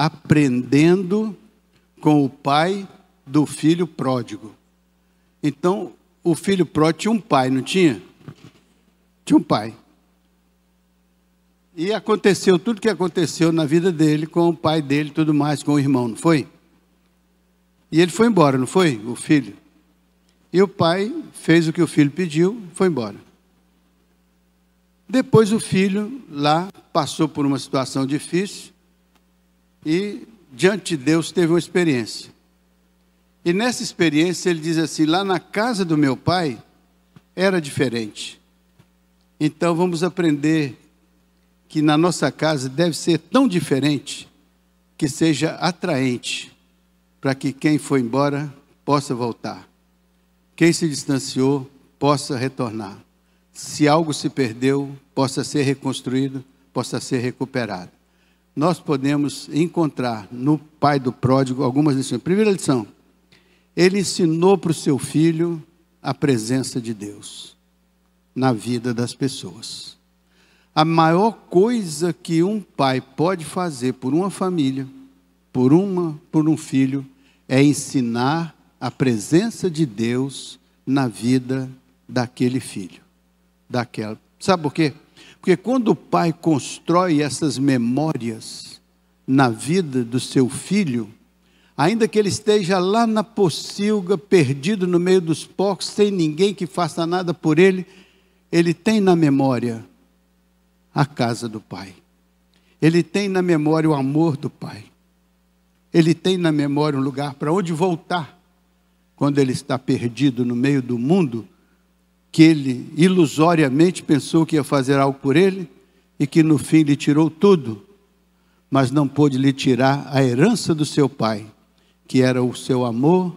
aprendendo com o pai do filho pródigo. Então, o filho pródigo tinha um pai, não tinha? Tinha um pai. E aconteceu tudo o que aconteceu na vida dele, com o pai dele e tudo mais, com o irmão, não foi? E ele foi embora, não foi? O filho. E o pai fez o que o filho pediu, foi embora. Depois o filho lá passou por uma situação difícil e diante de Deus teve uma experiência. E nessa experiência ele diz assim: lá na casa do meu pai era diferente. Então vamos aprender que na nossa casa deve ser tão diferente que seja atraente para que quem foi embora possa voltar. Quem se distanciou possa retornar. Se algo se perdeu, possa ser reconstruído, possa ser recuperado. Nós podemos encontrar no pai do pródigo algumas lições. Primeira lição: ele ensinou para o seu filho a presença de Deus na vida das pessoas. A maior coisa que um pai pode fazer por uma família, por um filho, é ensinar a presença de Deus na vida daquele filho. Sabe por quê? Porque quando o pai constrói essas memórias na vida do seu filho, ainda que ele esteja lá na pocilga, perdido no meio dos porcos, sem ninguém que faça nada por ele, ele tem na memória a casa do pai. Ele tem na memória o amor do pai. Ele tem na memória um lugar para onde voltar quando ele está perdido no meio do mundo, que ele ilusoriamente pensou que ia fazer algo por ele e que no fim lhe tirou tudo, mas não pôde lhe tirar a herança do seu pai, que era o seu amor,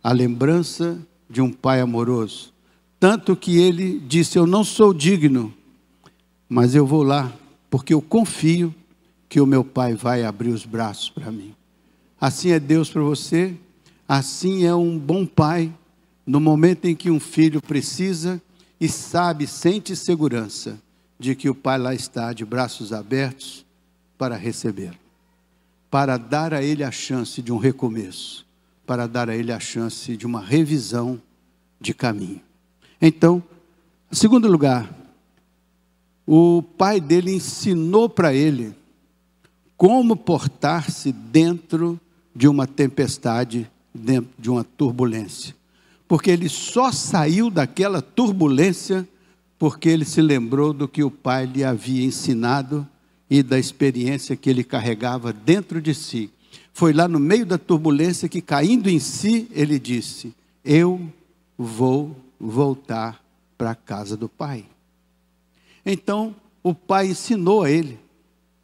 a lembrança de um pai amoroso. Tanto que ele disse: eu não sou digno, mas eu vou lá, porque eu confio que o meu pai vai abrir os braços para mim. Assim é Deus para você, assim é um bom pai, no momento em que um filho precisa e sabe, sente segurança de que o pai lá está de braços abertos para recebê-lo, para dar a ele a chance de um recomeço, para dar a ele a chance de uma revisão de caminho. Então, em segundo lugar, o pai dele ensinou para ele como portar-se dentro de uma tempestade, dentro de uma turbulência. Porque ele só saiu daquela turbulência porque ele se lembrou do que o pai lhe havia ensinado e da experiência que ele carregava dentro de si. Foi lá no meio da turbulência que, caindo em si, ele disse: eu vou voltar para a casa do pai. Então, o pai ensinou a ele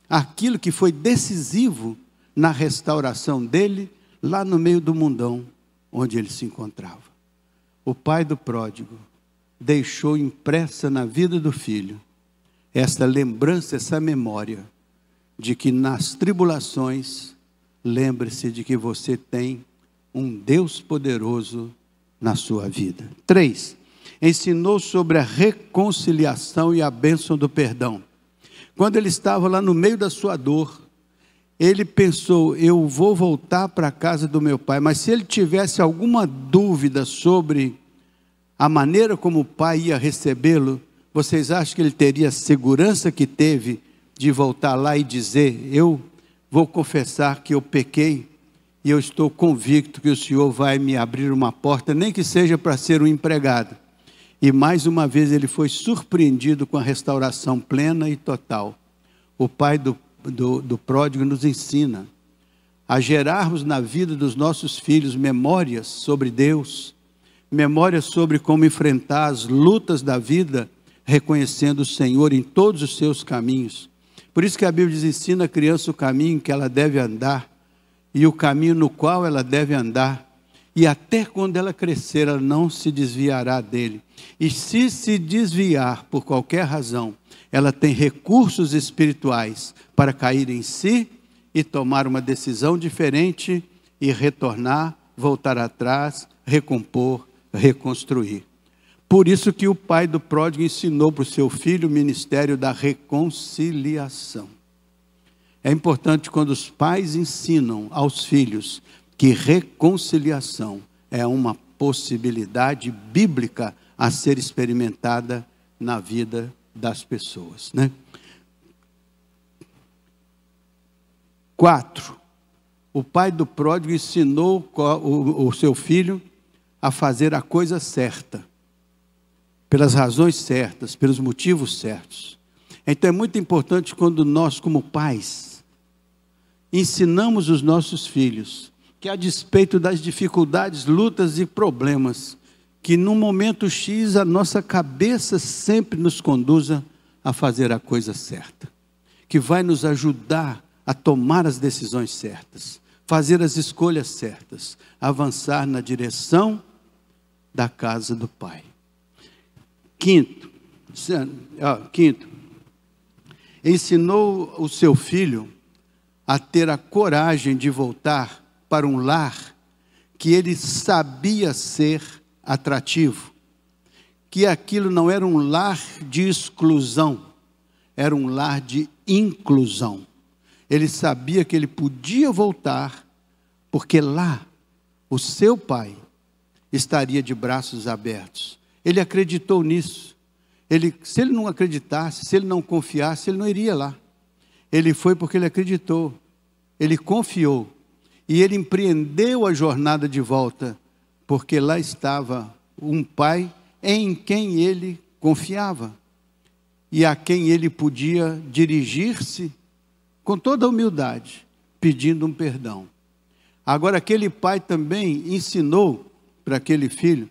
aquilo que foi decisivo na restauração dele, lá no meio do mundão onde ele se encontrava. O pai do pródigo deixou impressa na vida do filho essa lembrança, essa memória de que nas tribulações, lembre-se de que você tem um Deus poderoso na sua vida. 3, ensinou sobre a reconciliação e a bênção do perdão. Quando ele estava lá no meio da sua dor, ele pensou: eu vou voltar para a casa do meu pai. Mas se ele tivesse alguma dúvida sobre a maneira como o pai ia recebê-lo, vocês acham que ele teria a segurança que teve de voltar lá e dizer: eu vou confessar que eu pequei e eu estou convicto que o Senhor vai me abrir uma porta, nem que seja para ser um empregado. E mais uma vez ele foi surpreendido com a restauração plena e total. O pai do pródigo nos ensina a gerarmos na vida dos nossos filhos memórias sobre Deus, memórias sobre como enfrentar as lutas da vida, reconhecendo o Senhor em todos os seus caminhos. Por isso que a Bíblia diz: ensina a criança o caminho que ela deve andar, e o caminho no qual ela deve andar, e até quando ela crescer, ela não se desviará dele. E se desviar por qualquer razão, ela tem recursos espirituais para cair em si e tomar uma decisão diferente e retornar, voltar atrás, recompor, reconstruir. Por isso que o pai do pródigo ensinou para o seu filho o ministério da reconciliação. É importante quando os pais ensinam aos filhos que reconciliação é uma possibilidade bíblica a ser experimentada na vida das pessoas, né? 4. O pai do pródigo ensinou o seu filho a fazer a coisa certa, pelas razões certas, pelos motivos certos. Então é muito importante quando nós, como pais, ensinamos os nossos filhos que, a despeito das dificuldades, lutas e problemas, que no momento X a nossa cabeça sempre nos conduza a fazer a coisa certa, que vai nos ajudar a tomar as decisões certas, fazer as escolhas certas, avançar na direção da casa do Pai. Quinto, ensinou o seu filho a ter a coragem de voltar para um lar que ele sabia ser atrativo, que aquilo não era um lar de exclusão, era um lar de inclusão. Ele sabia que ele podia voltar, porque lá o seu pai estaria de braços abertos. Ele acreditou nisso. Se ele não acreditasse, se ele não confiasse, ele não iria lá. Ele foi porque ele acreditou, ele confiou, e ele empreendeu a jornada de volta, porque lá estava um pai em quem ele confiava, e a quem ele podia dirigir-se com toda a humildade, pedindo um perdão. Agora, aquele pai também ensinou para aquele filho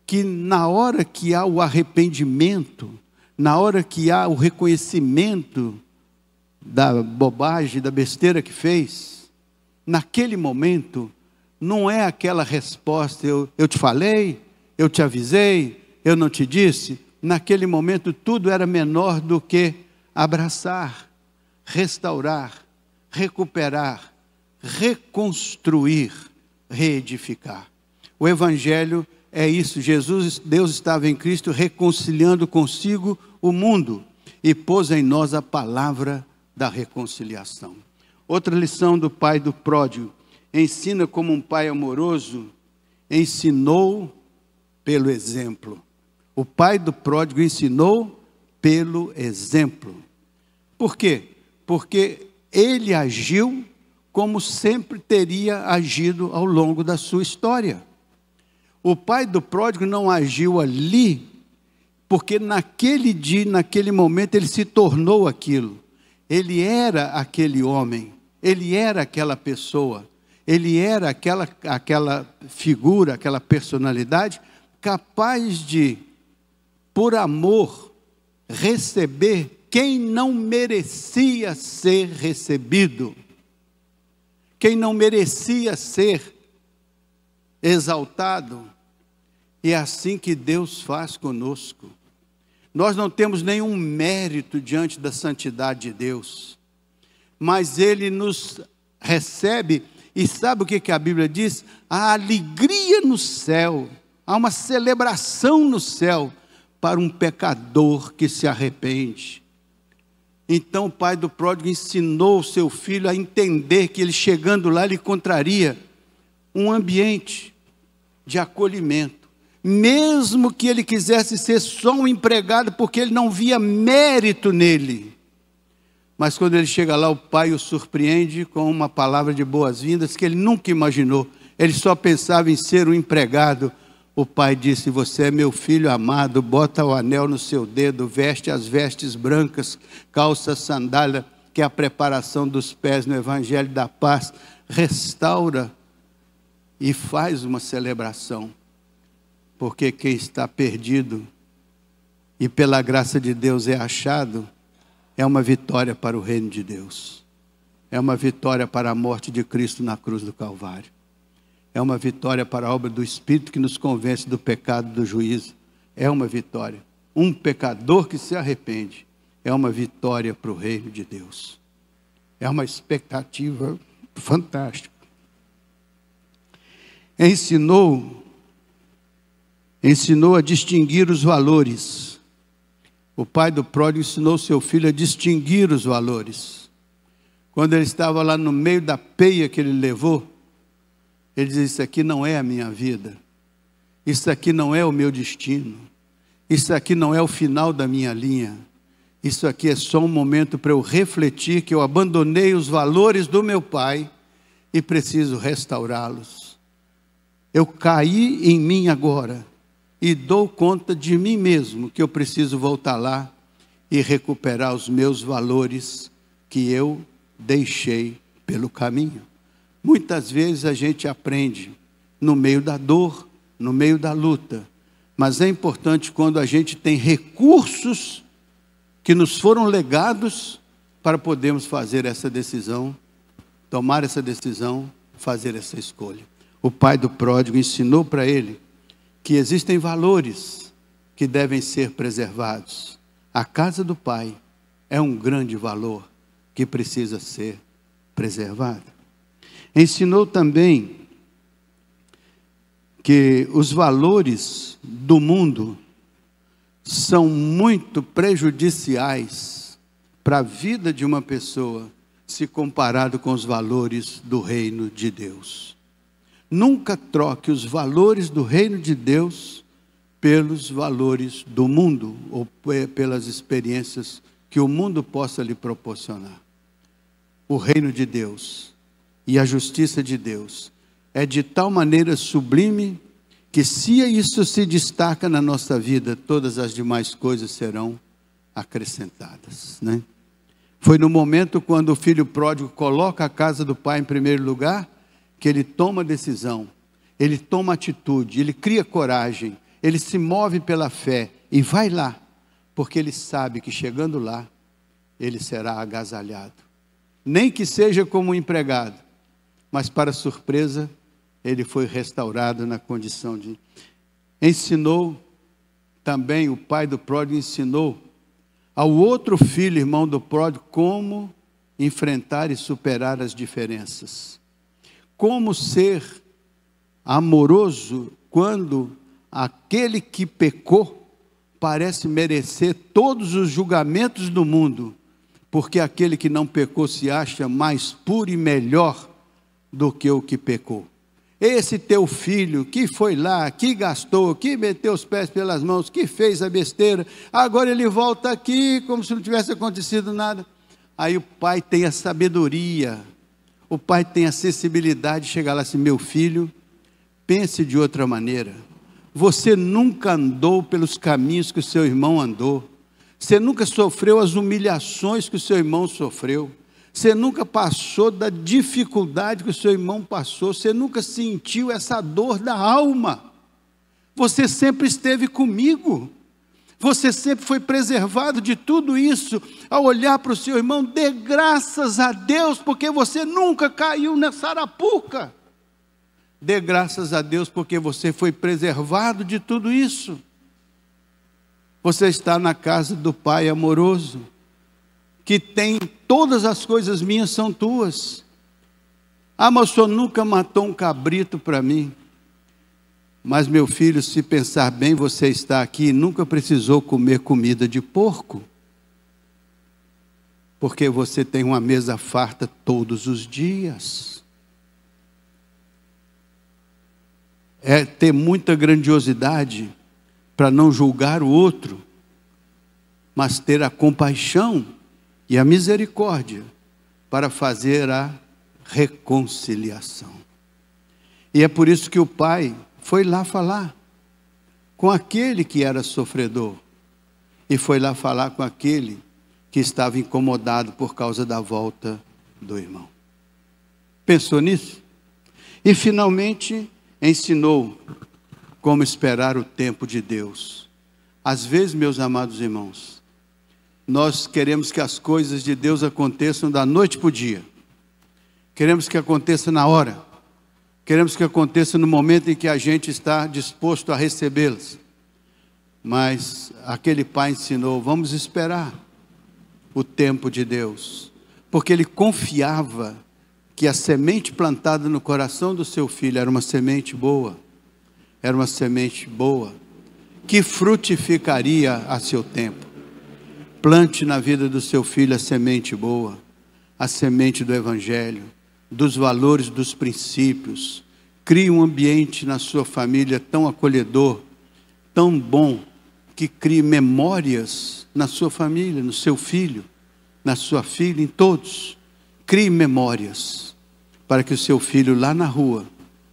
que na hora que há o arrependimento, na hora que há o reconhecimento da bobagem, da besteira que fez, naquele momento, não é aquela resposta, eu te falei, eu te avisei, eu não te disse. Naquele momento tudo era menor do que abraçar, restaurar, recuperar, reconstruir, reedificar. O Evangelho é isso. Deus estava em Cristo reconciliando consigo o mundo e pôs em nós a palavra da reconciliação. Outra lição do pai do pródigo: ensina como um pai amoroso, ensinou pelo exemplo. O pai do pródigo ensinou pelo exemplo. Por quê? Porque ele agiu como sempre teria agido ao longo da sua história. O pai do pródigo não agiu ali, porque naquele dia, naquele momento, ele se tornou aquilo. Ele era aquele homem, ele era aquela pessoa, ele era aquela figura, aquela personalidade, capaz de, por amor, receber quem não merecia ser recebido, quem não merecia ser exaltado. E é assim que Deus faz conosco. Nós não temos nenhum mérito diante da santidade de Deus, mas Ele nos recebe. E sabe o que a Bíblia diz? Há alegria no céu, há uma celebração no céu para um pecador que se arrepende. Então o pai do pródigo ensinou o seu filho a entender que ele, chegando lá, ele encontraria um ambiente de acolhimento, mesmo que ele quisesse ser só um empregado, porque ele não via mérito nele. Mas quando ele chega lá, o pai o surpreende com uma palavra de boas-vindas que ele nunca imaginou. Ele só pensava em ser um empregado. O pai disse: você é meu filho amado, bota o anel no seu dedo, veste as vestes brancas, calça sandália, que é a preparação dos pés no Evangelho da Paz, restaura e faz uma celebração. Porque quem está perdido e pela graça de Deus é achado, é uma vitória para o reino de Deus. É uma vitória para a morte de Cristo na cruz do Calvário. É uma vitória para a obra do Espírito que nos convence do pecado e do juízo. É uma vitória. Um pecador que se arrepende é uma vitória para o reino de Deus. É uma expectativa fantástica. Ensinou a distinguir os valores. O pai do pródigo ensinou seu filho a distinguir os valores. Quando ele estava lá no meio da peia que ele levou, ele disse: isso aqui não é a minha vida, isso aqui não é o meu destino, isso aqui não é o final da minha linha, isso aqui é só um momento para eu refletir que eu abandonei os valores do meu pai e preciso restaurá-los. Eu caí em mim agora e dou conta de mim mesmo que eu preciso voltar lá e recuperar os meus valores que eu deixei pelo caminho. Muitas vezes a gente aprende no meio da dor, no meio da luta, mas é importante quando a gente tem recursos que nos foram legados para podermos fazer essa decisão, tomar essa decisão, fazer essa escolha. O pai do pródigo ensinou para ele que existem valores que devem ser preservados. A casa do pai é um grande valor que precisa ser preservado. Ensinou também que os valores do mundo são muito prejudiciais para a vida de uma pessoa, se comparado com os valores do reino de Deus. Nunca troque os valores do reino de Deus pelos valores do mundo, ou pelas experiências que o mundo possa lhe proporcionar. O reino de Deus e a justiça de Deus é de tal maneira sublime que, se isso se destaca na nossa vida, todas as demais coisas serão acrescentadas, né? Foi no momento quando o filho pródigo coloca a casa do pai em primeiro lugar, que ele toma decisão, ele toma atitude, ele cria coragem, ele se move pela fé e vai lá, porque ele sabe que chegando lá, ele será agasalhado. Nem que seja como um empregado, mas para surpresa, ele foi restaurado na condição de... Ensinou também, o pai do pródigo ensinou ao outro filho, irmão do pródigo, como enfrentar e superar as diferenças. Como ser amoroso quando aquele que pecou parece merecer todos os julgamentos do mundo, porque aquele que não pecou se acha mais puro e melhor do que o que pecou. Esse teu filho que foi lá, que gastou, que meteu os pés pelas mãos, que fez a besteira, agora ele volta aqui como se não tivesse acontecido nada. Aí o pai tem a sabedoria, o pai tem a sensibilidade de chegar lá assim: meu filho, pense de outra maneira. Você nunca andou pelos caminhos que o seu irmão andou. Você nunca sofreu as humilhações que o seu irmão sofreu. Você nunca passou da dificuldade que o seu irmão passou. Você nunca sentiu essa dor da alma. Você sempre esteve comigo. Você sempre foi preservado de tudo isso. Ao olhar para o seu irmão, dê graças a Deus, porque você nunca caiu nessa arapuca. Dê graças a Deus, porque você foi preservado de tudo isso. Você está na casa do Pai amoroso, que tem todas as coisas minhas são tuas. Ah, mas o senhor nunca matou um cabrito para mim. Mas meu filho, se pensar bem, você está aqui e nunca precisou comer comida de porco, porque você tem uma mesa farta todos os dias. É ter muita grandiosidade para não julgar o outro, mas ter a compaixão e a misericórdia para fazer a reconciliação. E é por isso que o pai foi lá falar com aquele que era sofredor, e foi lá falar com aquele que estava incomodado por causa da volta do irmão. Pensou nisso? E finalmente ensinou como esperar o tempo de Deus. Às vezes, meus amados irmãos, nós queremos que as coisas de Deus aconteçam da noite para o dia. Queremos que aconteça na hora. Queremos que aconteça no momento em que a gente está disposto a recebê-las. Mas aquele pai ensinou: vamos esperar o tempo de Deus. Porque ele confiava que a semente plantada no coração do seu filho era uma semente boa. Era uma semente boa, que frutificaria a seu tempo. Plante na vida do seu filho a semente boa. a semente do Evangelho, dos valores, dos princípios. Crie um ambiente na sua família tão acolhedor, tão bom, que crie memórias na sua família, no seu filho, na sua filha, em todos. Crie memórias, para que o seu filho lá na rua,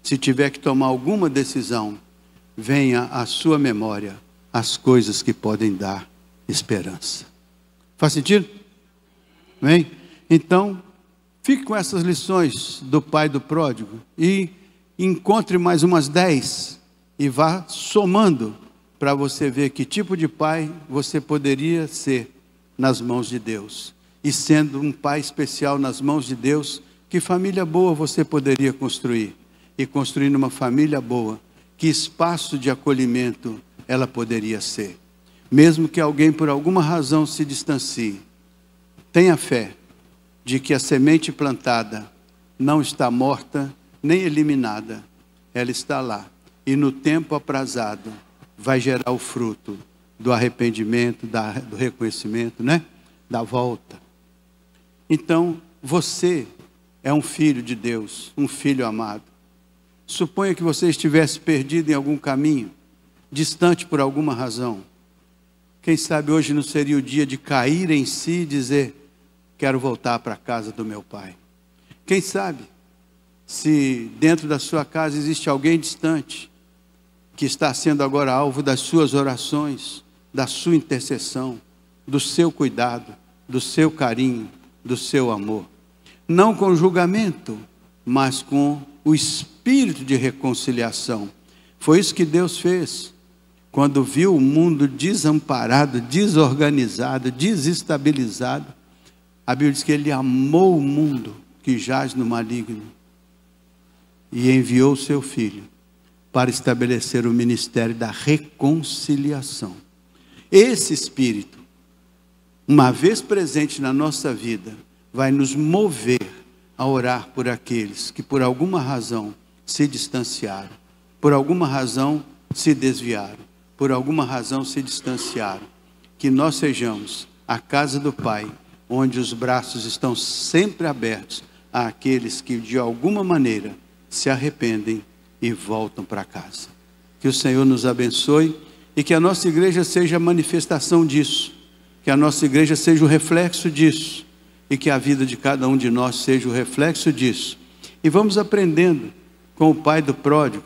se tiver que tomar alguma decisão, venha à sua memória as coisas que podem dar esperança. Faz sentido? Bem? Então, fique com essas lições do pai do pródigo e encontre mais umas 10 e vá somando para você ver que tipo de pai você poderia ser nas mãos de Deus. E sendo um pai especial nas mãos de Deus, que família boa você poderia construir? E construindo uma família boa, que espaço de acolhimento ela poderia ser? Mesmo que alguém por alguma razão se distancie, tenha fé de que a semente plantada não está morta nem eliminada, ela está lá, e no tempo aprazado vai gerar o fruto do arrependimento, do reconhecimento, né? Da volta. Então, você é um filho de Deus, um filho amado. Suponha que você estivesse perdido em algum caminho, distante por alguma razão. Quem sabe hoje não seria o dia de cair em si e dizer: quero voltar para a casa do meu pai. Quem sabe, se dentro da sua casa existe alguém distante, que está sendo agora alvo das suas orações, da sua intercessão, do seu cuidado, do seu carinho, do seu amor. Não com julgamento, mas com o espírito de reconciliação. Foi isso que Deus fez quando viu o mundo desamparado, desorganizado, desestabilizado. A Bíblia diz que Ele amou o mundo que jaz no maligno e enviou o seu Filho para estabelecer o ministério da reconciliação. Esse Espírito, uma vez presente na nossa vida, vai nos mover a orar por aqueles que por alguma razão se distanciaram, por alguma razão se desviaram, por alguma razão se distanciaram. Que nós sejamos a casa do Pai, onde os braços estão sempre abertos àqueles que de alguma maneira se arrependem e voltam para casa. Que o Senhor nos abençoe e que a nossa igreja seja a manifestação disso, que a nossa igreja seja o reflexo disso, e que a vida de cada um de nós seja o reflexo disso. E vamos aprendendo com o pai do pródigo,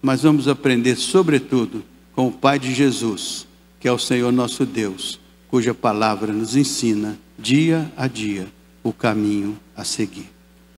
mas vamos aprender sobretudo com o pai de Jesus, que é o Senhor nosso Deus, cuja palavra nos ensina dia a dia o caminho a seguir.